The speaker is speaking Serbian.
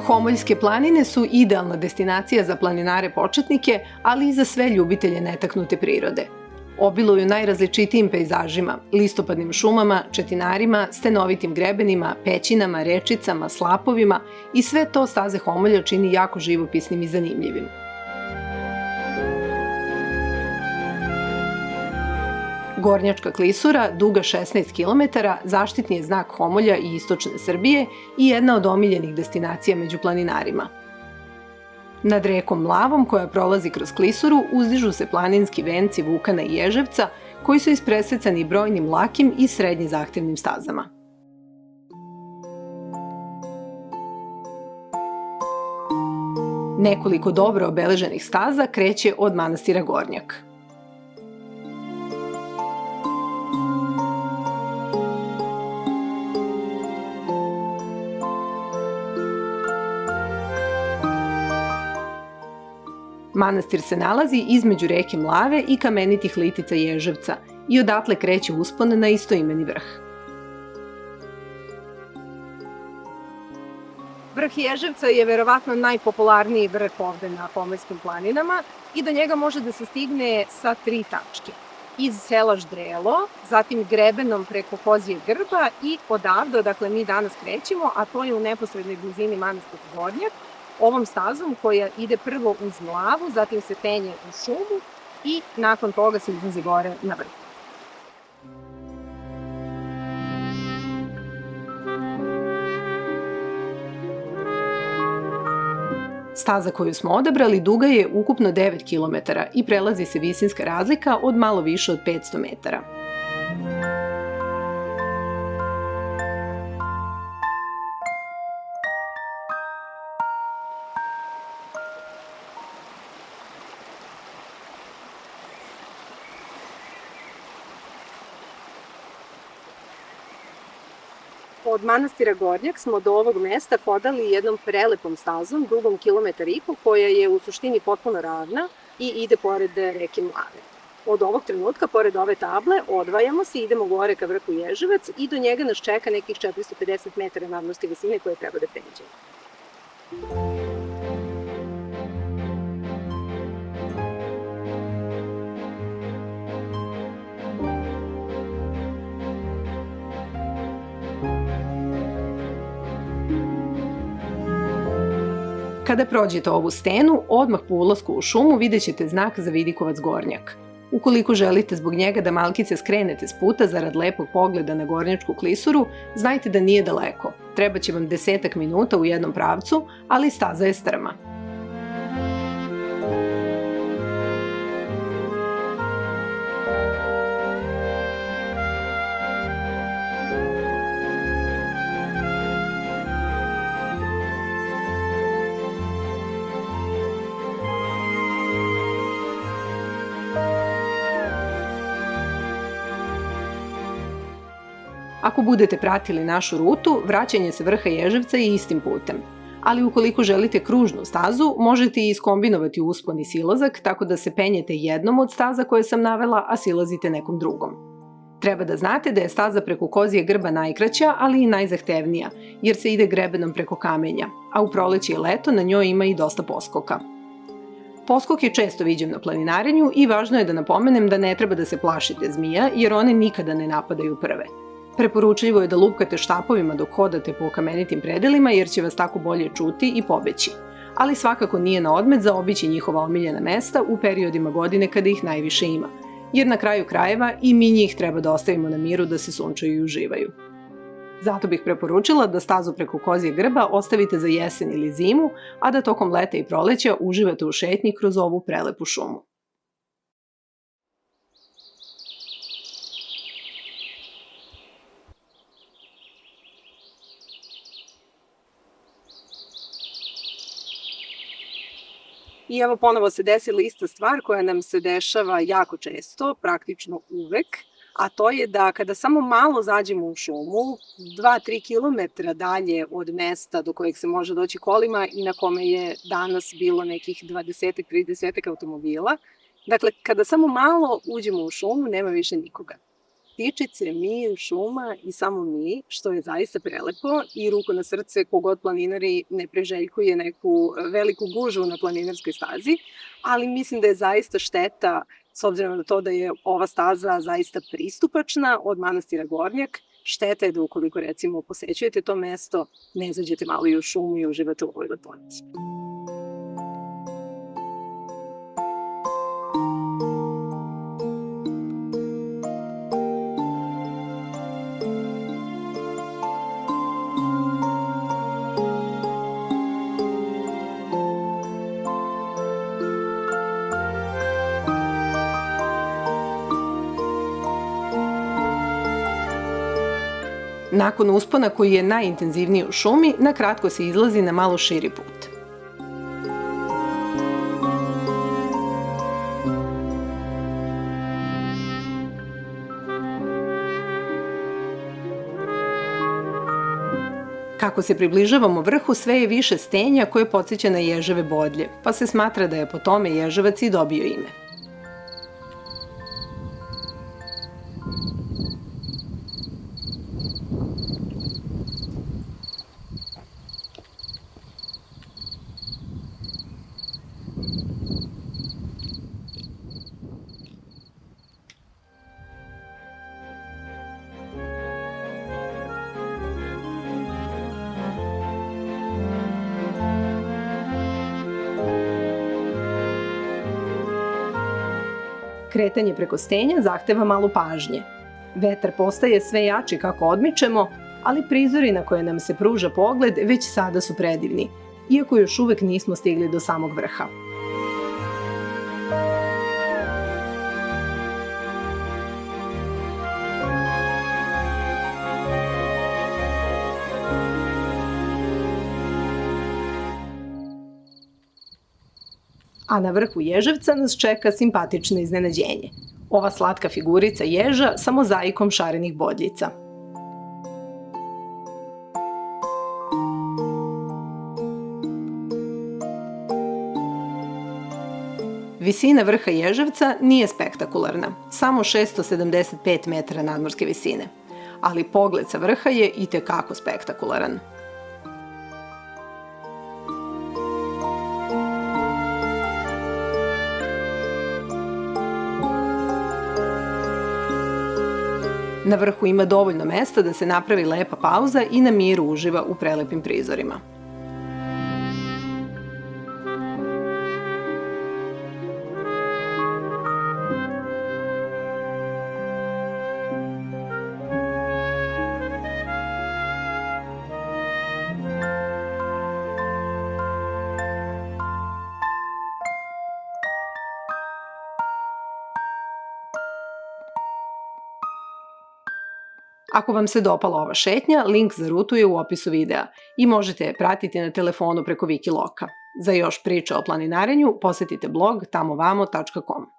Homoljske planine su idealna destinacija za planinare početnike, ali i za sve ljubitelje netaknute prirode. Obiluju najrazličitijim pejzažima, listopadnim šumama, četinarima, stenovitim grebenima, pećinama, rečicama, slapovima i sve to staze Homolja čini jako živopisnim i zanimljivim. Gornjačka klisura, duga 16 km, zaštitni je znak Homolja i istočne Srbije i jedna od omiljenih destinacija među planinarima. Nad rekom Mlavom, koja prolazi kroz klisuru, uzdižu se planinski venci Vukana i Ježevca, koji su ispresecani brojnim lakim i srednje zahtevnim stazama. Nekoliko dobro obeleženih staza kreće od manastira Gornjak. Manastir se nalazi između reke Mlave i kamenitih litica Ježevca i odatle kreće uspon na istoimeni vrh. Vrh Ježevca je verovatno najpopularniji vrh ovde na Homoljskim planinama i do njega može da se stigne sa 3 tačke. Iz sela Ždrelo, zatim grebenom preko Kozjeg grba i odavde, dakle mi danas krećemo, a to je u neposrednoj blizini manastira Gornjak, ovom stazom koja ide prvo uz Mlavu, zatim se penje u šumu i nakon toga se izlazi gore na vrh. Staza koju smo odabrali duga je ukupno 9 km i prelazi se visinska razlika od malo više od 500 metara. Od manastira Gornjak smo do ovog mesta hodali jednom prelepom stazom, dugom 1,5 km, koja je u suštini potpuno ravna i ide pored reke Mlave. Od ovog trenutka, pored ove table, odvajamo se, idemo gore ka vrhu Ježevac i do njega nas čeka nekih 450 metara nadmorske visine koje treba da pređemo. Kada prođete ovu stenu, odmah po ulasku u šumu vidjet ćete znak za Vidikovac Gornjak. Ukoliko želite zbog njega da malkice skrenete s puta zarad lepog pogleda na Gornjačku klisuru, znajte da nije daleko. Treba će vam 10 minuta u jednom pravcu, ali staza je strma. Ako budete pratili našu rutu, vraćanje sa vrha Ježevca je istim putem. Ali ukoliko želite kružnu stazu, možete i iskombinovati uspon i silazak, tako da se penjete jednom od staza koje sam navela, a silazite nekom drugom. Treba da znate da je staza preko Kozjeg grba najkraća, ali i najzahtevnija, jer se ide grebenom preko kamenja, a u proleće i leto na njoj ima i dosta poskoka. Poskok je često viđen na planinarenju i važno je da napomenem da ne treba da se plašite zmija, jer one nikada ne napadaju prve. Preporučljivo je da lupkate štapovima dok hodate po kamenitim predelima jer će vas tako bolje čuti i pobeći. Ali svakako nije na odmet zaobići njihova omiljena mesta u periodima godine kada ih najviše ima. Jer na kraju krajeva i mi njih treba da ostavimo na miru da se sunčaju i uživaju. Zato bih preporučila da stazu preko Kozjeg grba ostavite za jesen ili zimu, a da tokom leta i proleća uživate u šetnji kroz ovu prelepu šumu. I evo ponovo se desila ista stvar koja nam se dešava jako često, praktično uvek, a to je da kada samo malo zađemo u šumu, 2-3 kilometra dalje od mesta do kojeg se može doći kolima i na kome je danas bilo nekih 20-30 automobila, dakle, kada samo malo uđemo u šumu, nema više nikoga. Ptičice, mir, šuma i samo mi, što je zaista prelepo i ruku na srce kogod planinari ne preželjkuje neku veliku gužvu na planinarskoj stazi, ali mislim da je zaista šteta, s obzirom na to da je ova staza zaista pristupačna od manastira Gornjak, šteta je da ukoliko recimo posećujete to mesto, ne zađete malo i u šumu i uživate u ovoj lepoti. Nakon uspona koji je najintenzivniji u šumi, na kratko se izlazi na malo širi put. Kako se približavamo vrhu, sve je više stenja koje podsjeća na ježeve bodlje, pa se smatra da je po tome Ježevac i dobio ime. Kretanje preko stenja zahteva malo pažnje. Vetar postaje sve jači kako odmičemo, ali prizori na koje nam se pruža pogled već sada su predivni, iako još uvek nismo stigli do samog vrha. A na vrhu Ježevca nas čeka simpatično iznenađenje. Ova slatka figurica ježa sa mozaikom šarenih bodljica. Visina vrha Ježevca nije spektakularna, samo 675 metara nadmorske visine, ali pogled sa vrha je itekako spektakularan. Na vrhu ima dovoljno mesta da se napravi lepa pauza i na miru uživa u prelepim prizorima. Ako vam se dopala ova šetnja, link za rutu je u opisu videa i možete je pratiti na telefonu preko Wikiloka. Za još priča o planinarenju posetite blog tamovamo.com.